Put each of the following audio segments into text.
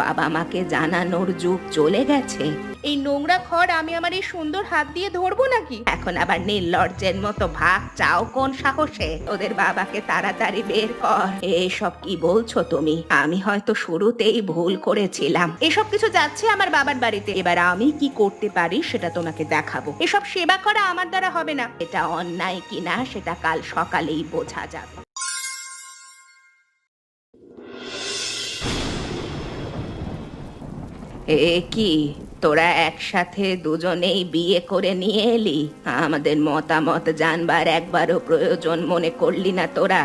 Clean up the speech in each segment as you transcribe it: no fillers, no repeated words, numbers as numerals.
বাবা মাকে জানানোর যুগ চলে গেছে। এই নোংরা খড় আমি আমার এই সুন্দর হাত দিয়ে ধরবো নাকি? এখন আবার নির্লজ্জের মতো ভাগ চাও কোন সাহসে? ওদের বাবাকে তাড়াতাড়ি বের কর। এসব কি বলছো তুমি? আমি হয়তো শুরুতেই ভুল করেছিলাম। এসব কিছু যাচ্ছে আমার বাবার বাড়িতে। এবার আমি কি করতে পারি সেটা তোমাকে দেখাবো। এসব সেবা করা আমার দ্বারা হবে না। এটা অন্যায় কিনা সেটা কাল সকালেই বোঝা যাবে। এ কি, তোরা একসাথে দুজনেই বিয়ে করে নিয়ে এলি? আমাদের মতামত জানবার একবারও প্রয়োজন মনে করলি না তোরা?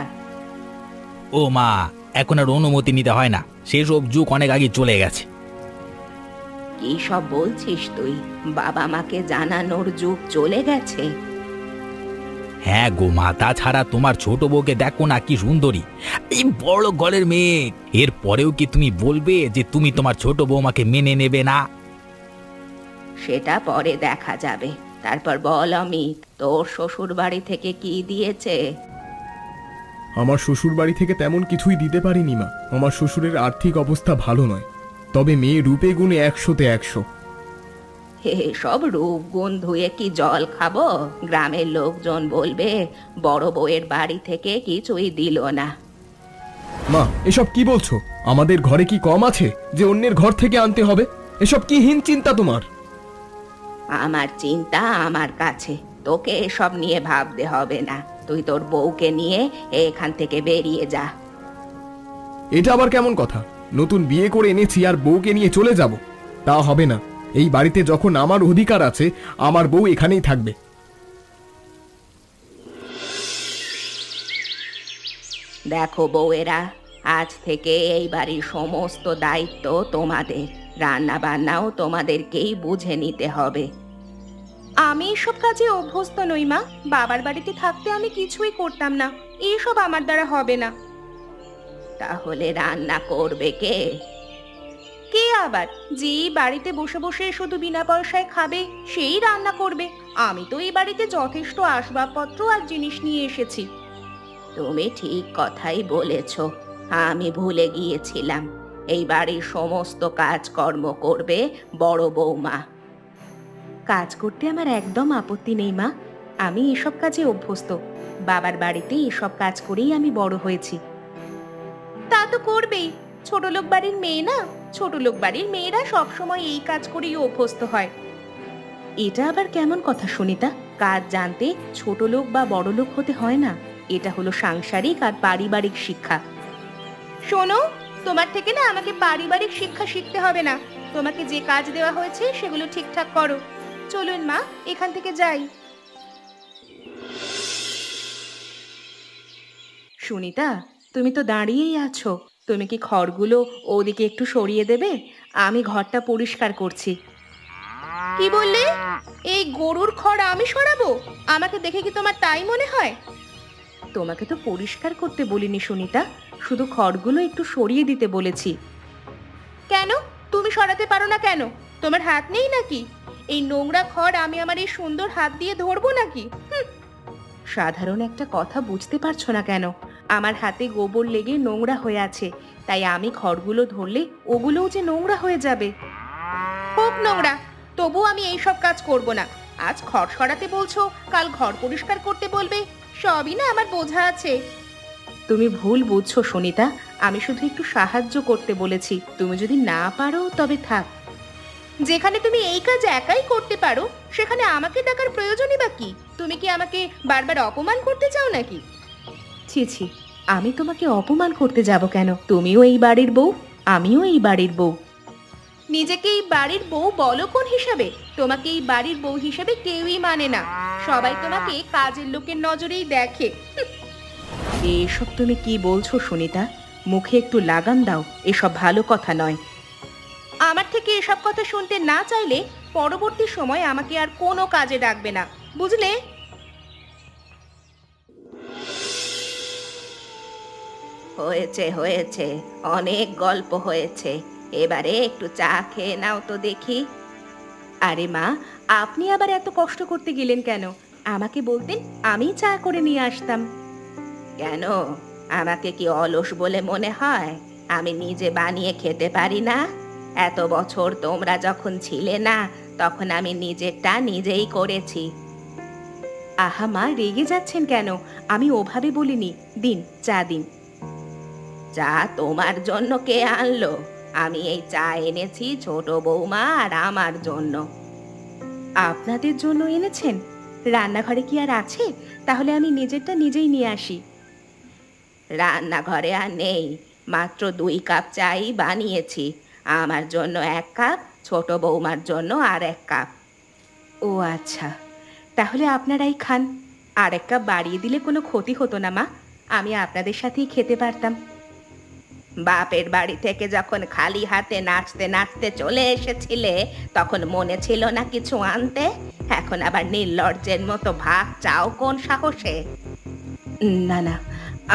ও মা, এখন আর অনুমতি নিতে হয় না, সেসব যুগ অনেক আগে চলে গেছে। কি সব বলছিস তুই? বাবা মাকে জানানোর যুগ চলে গেছে? হ্যাঁ গো মা, তাছাড়া তোমার ছোট বউকে দেখো না, কি সুন্দরী, এই বড় ঘরের মেয়ে। এর পরেও কি তুমি বলবে যে তুমি তোমার ছোট বৌমাকে মেনে নেবে না? সেটা পরে দেখা যাবে। তারপর বল অমিত, তোর শ্বশুর বাড়ি থেকে কি দিয়েছে? আমার শ্বশুর বাড়ি থেকে তেমন কিছুই দিতে পারিনি মা। আমার শ্বশুরের আর্থিক অবস্থা ভালো নয়, তবে মেয়ে রূপে গুণে 100-তে 100। সব রূপ গুণ ধুয়ে কি জল খাবো? গ্রামের লোকজন বলবে বড় বউয়ের বাড়ি থেকে কিছুই দিল না। মা, এসব কি বলছো? আমাদের ঘরে কি কম আছে যে অন্যের ঘর থেকে আনতে হবে? এসব কি হীন চিন্তা তোমার? আমার চিন্তা আমার কাছে, তোকে এসব নিয়ে ভাবতে হবে না। তুই তোর বউকে নিয়ে এখান থেকে বেরিয়ে যা। এটা আবার কেমন কথা? নতুন বিয়ে করে এনেছি আর বউকে নিয়ে চলে যাব? তা হবে না। এই বাড়িতে যখন আমার অধিকার আছে, আমার বউ এখানেই থাকবে। দেখো বউয়েরা, আজ থেকে এই বাড়ির সমস্ত দায়িত্ব তোমাদের। রান্না বান্নাও তোমাদেরকেই বুঝে নিতে হবে। আমি এসব কাজে অভ্যস্ত নই মা। বাবার বাড়িতে থাকতে আমি কিছুই করতাম না। এসব আমার দ্বারা হবে না। তাহলে রান্না করবে কে? কে আবার? যেই বাড়িতে বসে বসে শুধু বিনা পয়সায় খাবে সেই রান্না করবে। আমি তো এই বাড়িতে যথেষ্ট আসবাবপত্র আর জিনিস নিয়ে এসেছি। তুমি ঠিক কথাই বলেছ। আমি ভুলে গিয়েছিলাম, এই বাড়ির সমস্ত কাজকর্ম করবে বড় বৌমা। কাজ করতে আমার একদম আপত্তি নেই মা। আমি এসব কাজে অভ্যস্ত। বাবার বাড়িতে এসব কাজ করেই আমি বড় হয়েছি। তা তো করবেই, ছোটলোক বাড়ির মেয়ে না। ছোটলোক বাড়ির মেয়েরা সবসময় এই কাজ করেই অভ্যস্ত হয়। এটা আবার কেমন কথা সুনিতা? কাজ জানতে ছোটলোক বা বড়লোক হতে হয় না। এটা হলো সাংসারিক আর পারিবারিক শিক্ষা। শোনো, তোমার থেকে না আমাকে পারিবারিক শিক্ষা শিখতে হবে না। তোমাকে যে কাজ দেওয়া হয়েছে সেগুলো ঠিকঠাক করো। চলুন মা, এখান থেকে যাই। সুনিতা, তুমি তো দাঁড়িয়েই আছো। তুমি কি খড়গুলো ওদিকে একটু সরিয়ে দেবে? আমি ঘরটা পরিষ্কার করছি। কি বললে? এই গরুর খড় আমি সরাবো? আমাকে দেখে কি তোমার তাই মনে হয়? তোমাকে তো পরিষ্কার করতে বলিনি সুনিতা, শুধু খড়গুলো একটু সরিয়ে দিতে বলেছি। কেন? তুমি সরাতে পারো না কেন? তোমার হাত নেই নাকি? এই নোংরা খড় আমি আমার এই সুন্দর হাত দিয়ে ধরবো নাকি? সাধারণ একটা কথা বুঝতে পারছো না কেন? আমার হাতে গোবর লেগে নোংরা হয়ে আছে, তাই আমি খড়গুলো ধরলে ওগুলোও যে নোংরা হয়ে যাবে। হোক নোংরা, তবু আমি এইসব কাজ করব না। আজ খড় সরাতে বলছো, কাল ঘর পরিষ্কার করতে বলবে। সবই না আমার বোঝা আছে। তুমি ভুল বুঝছো সুনিতা। আমি শুধু একটু সাহায্য করতে বলেছি। তুমি যদি না পারো তবে থাক। যেখানে তুমি এই কাজ একাই করতে পারো সেখানে আমাকে ডাকার প্রয়োজনই বা কি? তুমি কি আমাকে বারবার অপমান করতে চাও নাকি? ছি ছি, আমি তোমাকে অপমান করতে যাব কেন? তুমিও এই বাড়ির বউ, আমিও এই বাড়ির বউ। নিজেকে এই বাড়ির বউ বলো কোন হিসাবে? তোমাকে এই বাড়ির বউ হিসেবে কেউই মানে না। সবাই তোমাকে কাজের লোকের নজরেই দেখে। এসব তুমি কি বলছো সুনিতা? মুখে একটু লাগাম দাও, এসব ভালো কথা নয়। আমার থেকে এসব কথা শুনতে না চাইলে পরবর্তী সময় আমাকে আর কোনো কাজে ডাকবে না, বুঝলে? হয়েছে হয়েছে, অনেক গল্প হয়েছে। এবারে একটু চা খেয়ে নাও তো দেখি। আরে মা, আপনি আবার এত কষ্ট করতে গেলেন কেন? আমাকে বলতেন, আমি চা করে নিয়ে আসতাম। কেন, আমাকে কি অলস বলে মনে হয়? আমি নিজে বানিয়ে খেতে পারি না? এত বছর তোমরা যখন ছিলে না তখন আমি নিজেরটা নিজেই করেছি। আহা মা, রেগে যাচ্ছেন কেন? আমি ওভাবে বলিনি। দিন, চা দিন। চা তোমার জন্য কে আনলো? আমি এই চা এনেছি ছোট বৌমা আর আমার জন্য। আপনাদের জন্য এনেছেন? রান্নাঘরে কি আর আছে? তাহলে আমি নিজেরটা নিজেই নিয়ে আসি। রান্নাঘরে আর নেই, মাত্র 2 কাপ চাই বানিয়েছি। আমার জন্য 1 কাপ, ছোট বৌমার জন্য আর 1 কাপ। ও আচ্ছা, তাহলে আপনারাই খান। আর এক কাপ বাড়িয়ে দিলে কোনো ক্ষতি হতো না মা। আমি আপনাদের সাথেই খেতে পারতাম। বাপের বাড়ি থেকে যখন খালি হাতে নাচতে নাচতে চলে এসেছিলে তখন মনে ছিল না কিছু আনতে? এখন আবার নির্লজ্জের মতো ভাগ চাও কোন সাহসে? না না,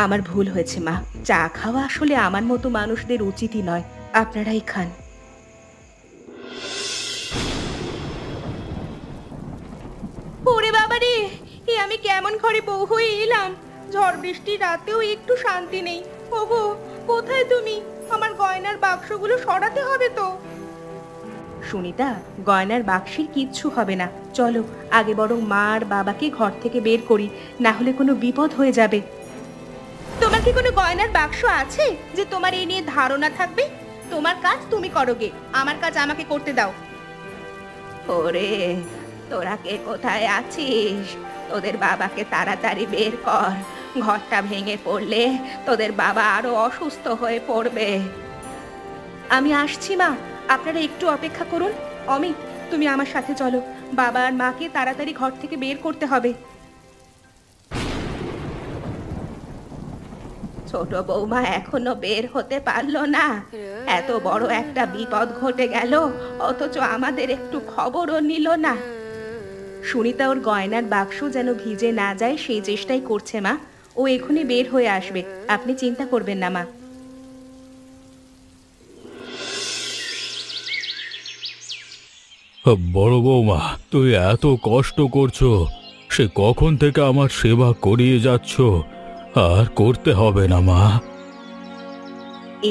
আমার ভুল হয়েছে মা। চা খাওয়া আসলে আমার মতো মানুষদের উচিতই নয়। আপনারাই খান। ওরে বাবা রে, এ আমি কেমন ঘরে বউ হয়ে এলাম! ঝড় বৃষ্টির রাতেও একটু শান্তি নেই। ওগো, কোথায় তুমি? আমার গয়নার বাক্সগুলো সরাতে হবে তো। সুনিতা, গয়নার বাক্সের কিচ্ছু হবে না। চলো আগে বরং মা আর বাবাকে ঘর থেকে বের করি, না হলে কোনো বিপদ হয়ে যাবে। তোমার কি কোনো গয়নার বাক্স আছে যে তোমার এই নিয়ে ধারণা থাকবে? তোমার কাজ তুমি করোগে, আমার কাজ আমাকে করতে দাও। ওরে, তোরা কে কোথায় আছিস? তোদের বাবাকে তাড়াতাড়ি বের কর। ঘরটা ভেঙে পড়লে তোদের বাবা আরো অসুস্থ হয়ে পড়বে। আমি আসছি মা, আপনারা একটু অপেক্ষা করুন। অমিত, তুমি আমার সাথে চলো। বাবা আর মাকে তাড়াতাড়ি ঘর থেকে বের করতে হবে। ছোট বৌমা এখনো বের হতে পারলো না? এত বড় একটা বিপদ ঘটে গেল, অথচ আমাদের একটু খবরও নিল না। সুনিতা ওর গয়নার বাক্স যেন ভিজে না যায় সেই চেষ্টাই করছে মা। ও এখনই বের হয়ে আসবে, আপনি চিন্তা করবেন না মা। বড় বৌমা, তুই এত কষ্ট করছো, সে কখন থেকে আমার সেবা করিয়ে যাচ্ছ, আর করতে হবে না মা।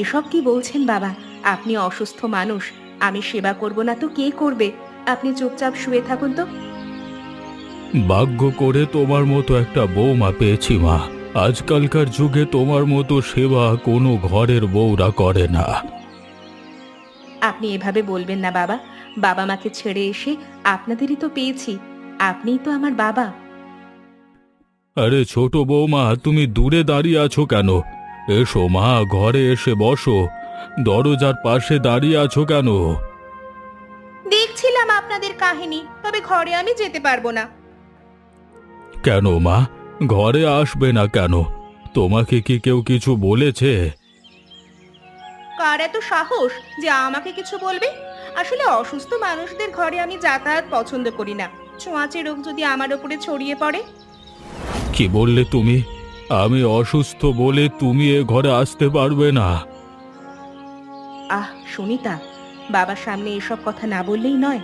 এসব কি বলছেন বাবা? আপনি অসুস্থ মানুষ, আমি সেবা করব না তো কে করবে? আপনি চুপচাপ শুয়ে থাকুন তো। ভাগ্য করে তোমার মতো একটা বৌমা পেয়েছি মা। আজকালকার যুগে তোমার মতো সেবা কোনো ঘরের বউরা করে না। আপনি এভাবে বলবেন না বাবা। বাবা মাকে ছেড়ে এসে আপনাদেরই তো পেয়েছি। আপনিই তো আমার বাবা। আরে ছোট বৌমা, তুমি দূরে দাঁড়িয়ে আছো কেন? এসো মা, ঘরে এসে বসো। দরজার পাশে দাঁড়িয়ে আছো কেন? দেখছিলাম আপনাদের কাহিনী, তবে ঘরে আমি যেতে পারবো না। কেন মা, ঘরে আসবে না কেন? তোমাকে কি কেউ কিছু বলেছে? কার এত সাহস যে আমাকে কিছু বলবে? আসলে অসুস্থ মানুষদের ঘরে আমি যাতায়াত পছন্দ করি না। ছোঁয়াচে রোগ যদি আমার উপরে ছড়িয়ে পড়ে। কি বললে তুমি? আমি অসুস্থ বলে তুমি এ ঘরে আসতে পারবে না? আহ সুনিতা, বাবার সামনে এসব কথা না বললেই নয়।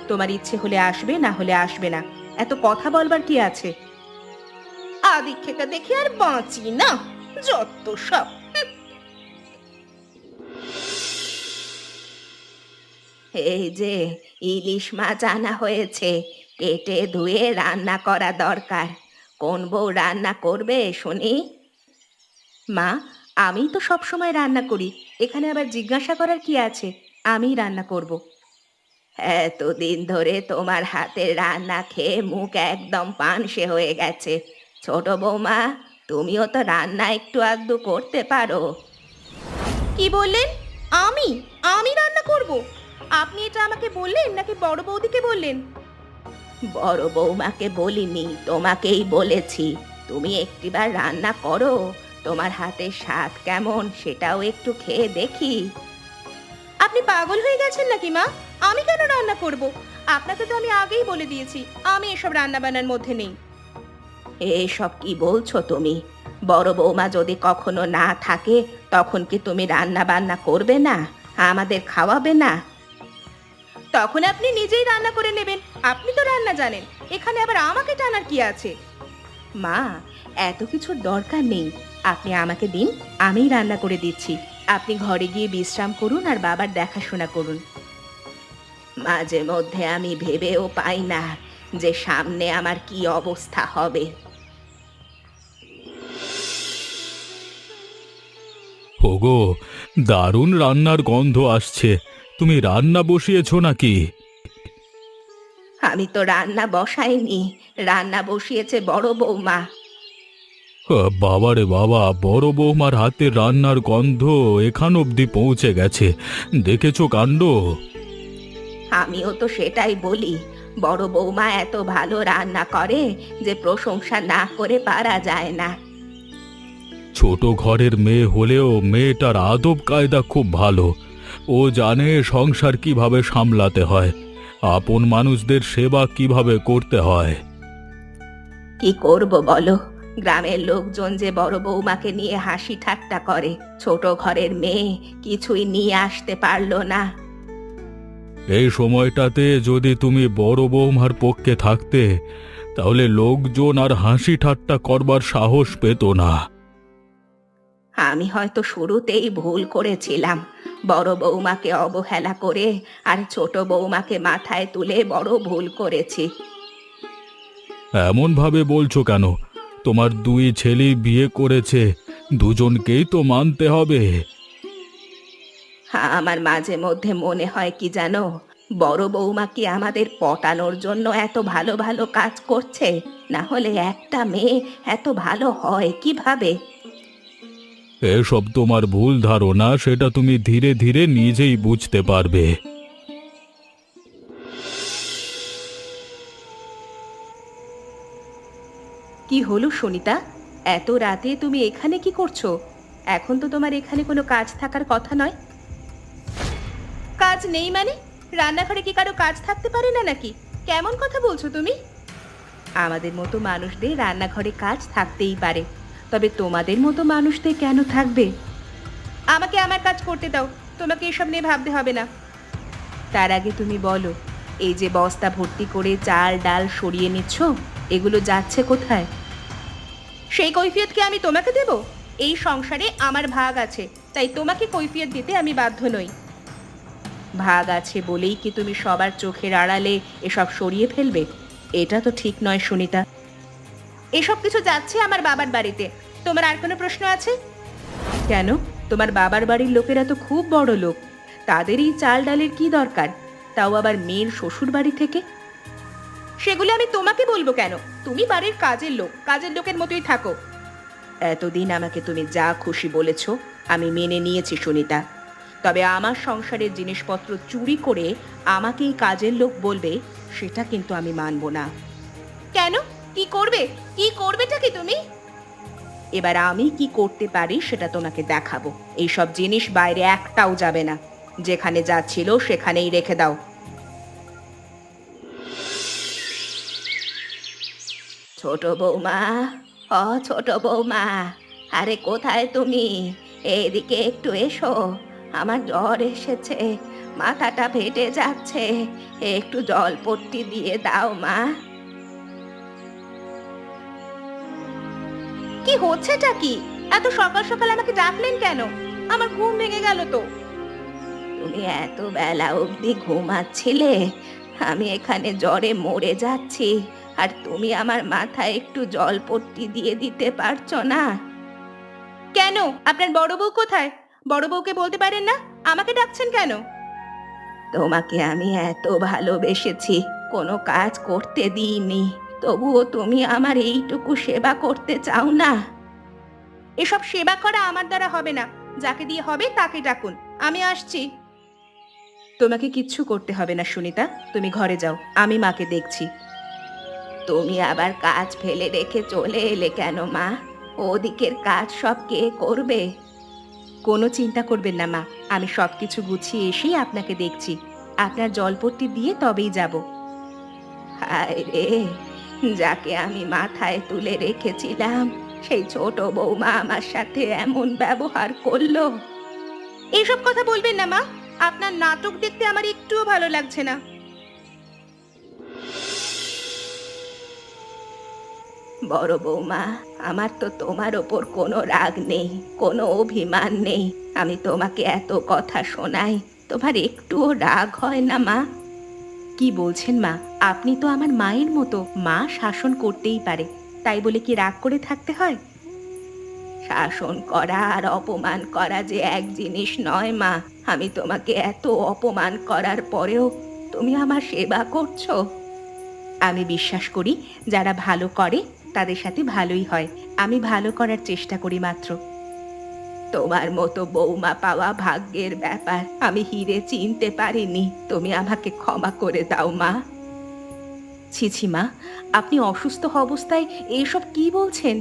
তোমার ইচ্ছে হলে আসবে, না হলে আসবে না। এত কথা বলবার কি আছে? আদিক্ষেতা দেখে আর বাঁচি না, যত সব। এই যে ইলিশ মাছ আনা হয়েছে, কেটে ধুয়ে রান্না করা দরকার। কোন বউ রান্না করবে শুনি? মা, আমি তো সব সময় রান্না করি। এখানে আবার জিজ্ঞাসা করার কি আছে? আমিই রান্না করব। এতদিন ধরে তোমার হাতের রান্না খেয়ে মুখ একদম পানসে হয়ে গেছে। ছোট বৌমা, তুমিও তো রান্না একটু আধটু করতে পারো। কি বললেন? আমি আমি রান্না করব? আপনি এটা আমাকে বললেন নাকি বড় বৌদিকে বললেন? বড় বৌমাকে বলিনি, তোমাকেই বলেছি। তুমি একটিবার রান্না করো, তোমার হাতের স্বাদ কেমন সেটাও একটু খেয়ে দেখি। আপনি পাগল হয়ে গেছেন নাকি মা? আমি কেন রান্না করব? আপনাকে তো আমি আগেই বলে দিয়েছি আমি এসব রান্না বান্নার মধ্যে নেই। এসব কি বলছো তুমি? বড় বৌমা যদি কখনো না থাকে তখন কি তুমি রান্না বান্না করবে না? আমাদের খাওয়াবে না? তখন আপনি নিজেই রান্না করে নেবেন। আপনি তো রান্না জানেন, এখানে আবার আমাকে টানার কি আছে? মা, এত কিছুর দরকার নেই। আপনি আমাকে দিন, আমিই রান্না করে দিচ্ছি। আপনি ঘরে গিয়ে বিশ্রাম করুন আর বাবার দেখাশোনা করুন। মাঝে মধ্যে আমি ভেবেও পাই না যে সামনে আমার কি অবস্থা হবে। ওগো, দারুণ রান্নার গন্ধ আসছে। তুমি রান্না বসিয়েছো নাকি? আমি তো রান্না বসাইনি, রান্না বসিয়েছে বড় বৌমা। বাবারে বাবা, বড় বৌমার হাতের রান্নার গন্ধ এখান অবধি পৌঁছে গেছে। দেখেছো কাণ্ড! আমিও তো সেটাই বলি, বড় বৌমা এত ভালো রান্না করে যে প্রশংসা না করে পারা যায় না। ছোট ঘরের মেয়ে হলেও মেয়েটার আদব কায়দা খুব ভালো। ও জানে সংসার কিভাবে সামলাতে হয়, আপন মানুষদের সেবা কিভাবে করতে হয়। কি করব বলো, গ্রামের লোকজন যে বড় বৌমাকে নিয়ে হাসি ঠাট্টা করে, ছোট ঘরের মেয়ে কিছুই নিয়ে আসতে পারলো না। এই সময়টাতে যদি তুমি বড় বৌমার পক্ষে থাকতে, তাহলে লোকজন আর হাসি ঠাট্টা করবার সাহস পেত না। আমি হয়তো শুরুতেই ভুল করেছিলাম, বড় বৌমাকে অবহেলা করে আর ছোট বৌমাকে মাথায় তুলে বড় ভুল করেছি। এমন ভাবে বলছো কেন? তোমার দুই ছেলে বিয়ে করেছে, দুজনকেই তো মানতে হবে। আমার মাঝে মধ্যে মনে হয় কি জানো, বড় বৌমা কি আমাদের পটানোর জন্য এত ভালো ভালো কাজ করছে? না হলে একটা মেয়ে এত ভালো হয় কিভাবে? এসব তোমার ভুল ধারণা, সেটা তুমি ধীরে ধীরে নিজেই বুঝতে পারবে। কি হলো সুনিতা, এত রাতে তুমি এখানে কি করছো? এখন তো তোমার এখানে কোনো কাজ থাকার কথা নয়। কাজ নেই মানে? রান্নাঘরে কি কারো কাজ থাকতে পারে না নাকি? কেমন কথা বলছো তুমি? আমাদের মতো মানুষদের রান্নাঘরে কাজ থাকতেই পারে, তবে তোমাদের মতো মানুষদের কেন থাকবে? আমাকে আমার কাজ করতে দাও, তোমাকে এসব নিয়ে ভাবতে হবে না। তার আগে তুমি বলো, এই যে বস্তা ভর্তি করে চাল ডাল সরিয়ে নিচ্ছ, এগুলো যাচ্ছে কোথায়? সেই কৈফিয়ত কি আমি তোমাকে দেব? এই সংসারে আমার ভাগ আছে, তাই তোমাকে কৈফিয়ত দিতে আমি বাধ্য নই। ভাগ আছে বলেই কি তুমি সবার চোখের আড়ালে এসব সরিয়ে ফেলবে? এটা তো ঠিক নয় সুনিতা। এসব কিছু যাচ্ছে আমার বাবার বাড়িতে, তোমার আর কোনো প্রশ্ন আছে? কেন, তোমার বাবার বাড়ির লোকেরা তো খুব বড় লোক, তাদের এই চাল ডালের কি দরকার, তাও আবার মেয়ের শ্বশুর বাড়ি থেকে? সেগুলো আমি তোমাকে বলবো কেন? তুমি বাড়ির কাজের লোক, কাজের লোকের মতোই থাকো। এতদিন আমাকে তুমি যা খুশি বলেছো আমি মেনে নিয়েছি সুনিতা, তবে আমার সংসারের জিনিসপত্র চুরি করে আমাকেই কাজের লোক বলবে, সেটা কিন্তু আমি মানব না। কেন, কি করবে? কি করবেটা কি তুমি? এবার আমি কি করতে পারি সেটা তোমাকে দেখাবো। এইসব জিনিস বাইরে একটাও যাবে না, যেখানে যা ছিল সেখানেই রেখে দাও। ছোট বৌমা, ছোট বৌমা, আরে কোথায় তুমি? এদিকে একটু এসো, আমার জ্বর এসেছে, মাথাটা ফেটে যাচ্ছে, একটু জলপট্টি দিয়ে দাও মা। কি হচ্ছেটা কি? এত সকাল সকাল আমাকে ডাকলেন কেন? আমার ঘুম ভেঙে গেল তো। তুমি এত বেলা অবধি ঘুমাচ্ছিলে, আমি এখানে জ্বরে মরে যাচ্ছি, আর তুমি আমার মাথায় একটু জলপট্টি দিয়ে দিতে পারছো না? কেন, আপনার বড় বউ কোথায়? বড় বউকে বলতে পারেন না? আমাকে ডাকছেন কেন? তোমাকে আমি এত ভালোবেসেছি, কোনো কাজ করতে দিইনি, তবুও তুমি আমার এইটুকু সেবা করতে চাও না? এসব সেবা করা আমার দ্বারা হবে না, যাকে দিয়ে হবে তাকে ডাকুন, আমি আসছি। তোমাকে কিচ্ছু করতে হবে না সুনিতা, তুমি ঘরে যাও, আমি মাকে দেখছি। তুমি আবার কাজ ফেলে রেখে চলে এলে কেন মা? ওদিকের কাজ সব কে করবে? কোনো চিন্তা করবেন না মা, আমি সবকিছু গুছিয়ে এসেই আপনাকে দেখছি। আপনার জলপট্টি দিয়ে তবেই যাব। হায় রে, যাকে আমি মাথায় তুলে রেখেছিলাম, সেই ছোট বৌমা আমার সাথে এমন ব্যবহার করলো। এইসব কথা বলবেন না মা, আপনার নাটক দেখতে আমার একটুও ভালো লাগছে না। বড় বৌমা, আমার তো তোমার ওপর কোনো রাগ নেই, কোনো অভিমান নেই। আমি তোমাকে এত কথা শোনাই, তোমার একটুও রাগ হয় না মা? কি বলছেন মা? আপনি তো আমার মায়ের মতো। মা শাসন করতেই পারে, তাই বলে কি রাগ করে থাকতে হয়? শাসন করা আর অপমান করা যে এক জিনিস নয় মা। আমি তোমাকে এত অপমান করার পরেও তুমি আমার সেবা করছো। আমি বিশ্বাস করি যারা ভালো করে তাদের সাথে ভালোই হয়। আমি ভালো করার চেষ্টা করি মাত্র। তোমার মতো বৌমা পাওয়া ভাগ্যের ব্যাপার। আমি হিরে চিনতে পারিনি, তুমি আমাকে ক্ষমা করে দাও মা। ছি ছি মা, আপনি অসুস্থ অবস্থায় এইসব কি বলছেন?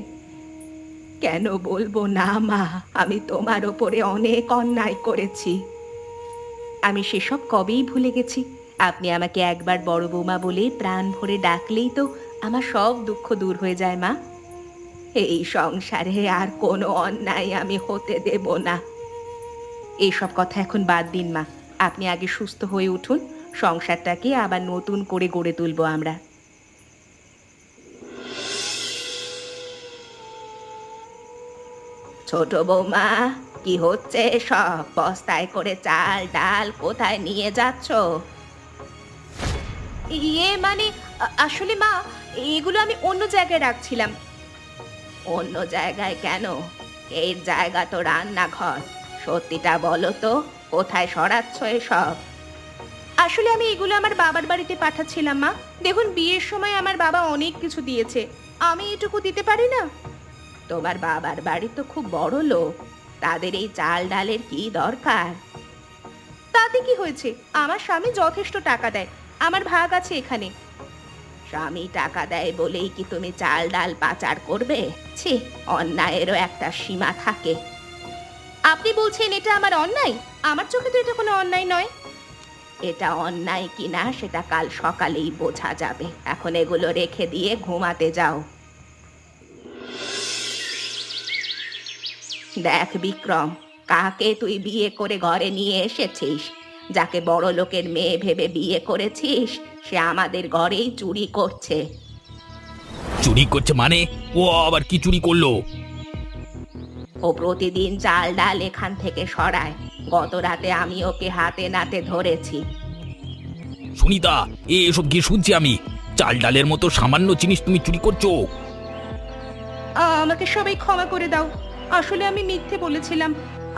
কেন বলবো না মা? আমি তোমার ওপরে অনেক অন্যায় করেছি। আমি সেসব কবেই ভুলে গেছি। আপনি আমাকে একবার বড় বৌমা বলে প্রাণ ভরে ডাকলেই তো আমার সব দুঃখ দূর হয়ে যায় মা। এই সংসারে আর কোনো অন্যায় আমি হতে দেব না। এইসব কথা এখন বাদ দিন মা। আপনি আগে সুস্থ হয়ে উঠুন, সংসারটাকে আবার নতুন করে গড়ে তুলবো আমরা। ছোট বৌমা, কি হচ্ছে সব? বস্তায় করে চাল ডাল কোথায় নিয়ে যাচ্ছ? ইয়ে মানে আসলে মা, এগুলো আমি অন্য জায়গায় রাখছিলাম। অন্য জায়গায় কেন? এই জায়গা তো রান্নাঘর। সত্যিটা বলো তো, কোথায় সরাচ্ছ এসব? আসলে আমি এগুলো আমার বাবার বাড়িতে পাঠাচ্ছিলাম মা। দেখুন, বিয়ের সময় আমার বাবা অনেক কিছু দিয়েছে, আমি এটুকু দিতে পারি না? তোমার বাবার বাড়ি তো খুব বড় লোক, তাদের এই চাল ডালের কি দরকার? তাতে কি হয়েছে? আমার স্বামী যথেষ্ট টাকা দেয়, আমার ভাগ আছে এখানে। স্বামী টাকা দেয় বলেই কি তুমি চাল ডাল পাচার করবে? ছি, অন্যায়েরও একটা সীমা থাকে। আপনি বলছেন এটা আমার অন্যায়? আমার চোখে তো এটা কোনো অন্যায় নয়। এটা অন্যায় কিনা সেটা কাল সকালেই বোঝা যাবে। এখন এগুলো রেখে দিয়ে ঘুমাতে যাও। দেখ বিক্রম, কাকে তুই বিয়ে করে ঘরে নিয়ে এসেছিস? যাকে বড় লোকের মেয়ে ভেবে বিয়ে করেছিস, সে আমাদের ঘরেই চুরি করছে। চুরি করছে মানে? ও আবার কি চুরি করলো? ও প্রতিদিন চাল ডাল এখান থেকে সরায়। গত রাতে আমি ওকে হাতে নাতে ধরেছি। সুনিতা, এসব কি শুনছি আমি? চাল ডালের মতো সামান্য জিনিস তুমি চুরি করছো? আমাকে সবাই ক্ষমা করে দাও। আসলে আমি মিথ্যে বলেছিলাম।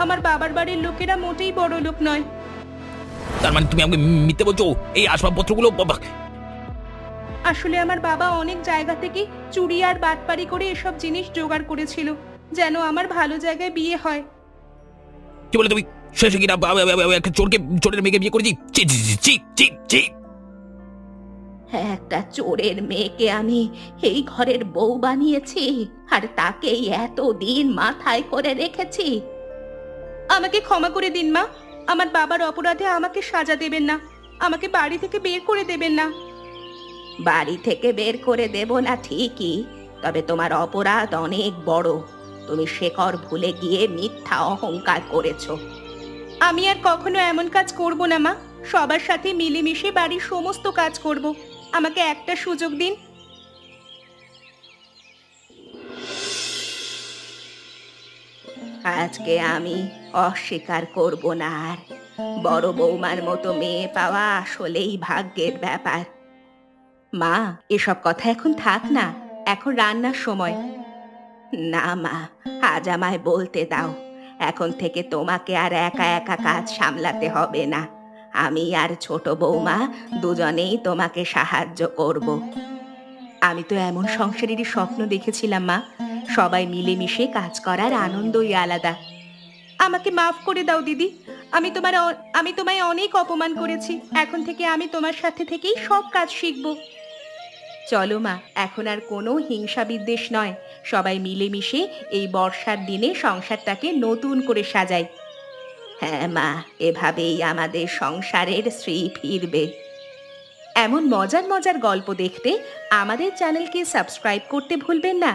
আমার বাবার বাড়ির লোকেরা মোটেই বড় লোক নয়। তার মানে তুমি আমাকে মিথ্যে বলছো? এই আসবাবপত্রগুলো আসলে আমার বাবা অনেক জায়গা থেকে চুরি আর বাটপারি করে এসব জিনিস জোগাড় করেছিল, যেন আমার ভালো জায়গায় বিয়ে হয়। কি বলে তুমি? শেষে কিনা একটা চোরের মেয়েকে বিয়ে করেছি? ছি ছি ছি ছি ছি ছি। একটা চোরের মেয়েকে আমি এই ঘরের বউ বানিয়েছি, আর তাকেই এতদিন মাথায় করে রেখেছি। আমাকে ক্ষমা করে দিন মা। আমার বাবার অপরাধে আমাকে সাজা দেবেন না, আমাকে বাড়ি থেকে বের করে দেবেন না। বাড়ি থেকে বের করে দেব না ঠিকই, তবে তোমার অপরাধ অনেক বড়। তুমি শেকর ভুলে গিয়ে মিথ্যা অহংকার করেছো। আমি আর কখনো এমন কাজ করব না মা। সবার সাথে মিলেমিশে বাড়ির সমস্ত কাজ করব। আমাকে একটা সুযোগ দিন। আজকে আমি অস্বীকার করব না আর। বড় বৌমার মতো মেয়ে পাওয়া আসলেই ভাগ্যের ব্যাপার। মা, এসব কথা এখন থাক না, এখন রান্নার সময়। না মা, আজ আমায় বলতে দাও। এখন থেকে তোমাকে আর একা একা কাজ সামলাতে হবে না। আমি আর ছোট বৌমা দুজনেই তোমাকে সাহায্য করব। আমি তো এমন সংসারেরই স্বপ্ন দেখেছিলাম মা। সবাই মিলেমিশে কাজ করার আনন্দই আলাদা। আমাকে মাফ করে দাও দিদি। আমি তোমায় অনেক অপমান করেছি। এখন থেকে আমি তোমার সাথে থেকেই সব কাজ শিখব। চলো মা, এখন আর কোনো হিংসা বিদ্বেষ নয়। সবাই মিলেমিশে এই বর্ষার দিনে সংসারটাকে নতুন করে সাজাই। হ্যাঁ মা, এভাবেই আমাদের সংসারের শ্রী ফিরবে। এমন মজার মজার গল্প দেখতে আমাদের চ্যানেলকে সাবস্ক্রাইব করতে ভুলবেন না।